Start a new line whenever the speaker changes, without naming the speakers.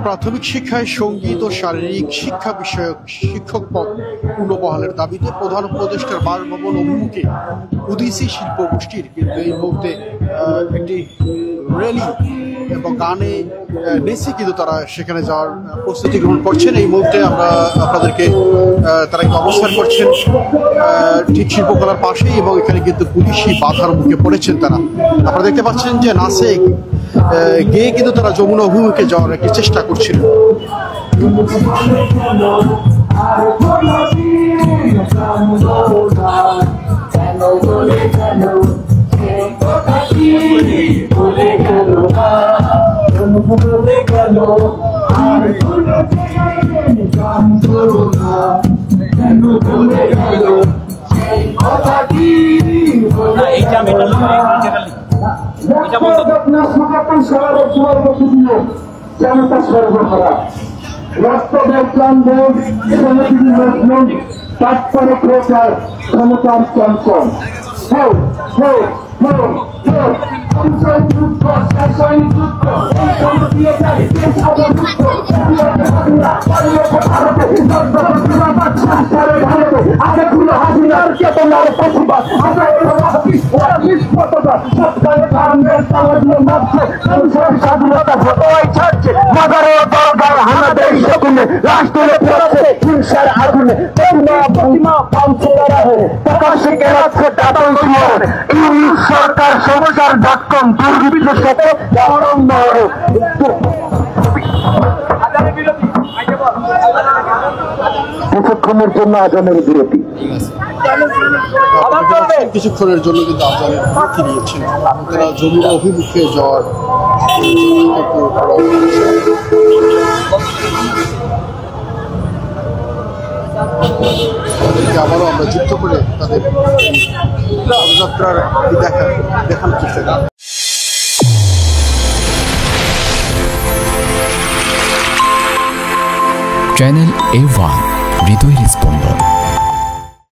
প্রাথমিক শিক্ষায় সঙ্গীত ও শারীরিক শিক্ষা বিষয়ক শিক্ষক পদ পুনর্বহালের দাবিতে প্রধান উপদেষ্টার বাসভবন অভিমুখে উদীচী শিল্প গোষ্ঠীর কিন্তু এই মুহূর্তে একটি র্যালি এবং গানে নেচে কিন্তু তারা সেখানে যাওয়ার প্রস্তুতি গ্রহণ করছেন। এই মুহূর্তে আমরা আপনাদেরকে তারা কিন্তু অবস্থান করছেন ঠিক শিল্পকলার পাশেই, এবং এখানে কিন্তু পুলিশি বাধার মুখে পড়েছেন তারা। আপনারা দেখতে পাচ্ছেন যে নাচে গিয়ে কিন্তু তারা যমুনা অভিমুখে যাওয়ার একটি চেষ্টা করছিল।
সরকার সমাচার.com দুর্নীতির সাথে কিছুক্ষণের জন্য আজানের বিরতি,
কিছুক্ষণের জন্য কিন্তু আজানের বিরতি নিয়েছেন। তারা যমুনা অভিমুখে যাওয়ার আবারও আমরা যুক্ত করে তাদের পদযাত্রার দেখানোর চেষ্টা করি।
চ্যানেল A1 হৃদয়ের স্পন্দন।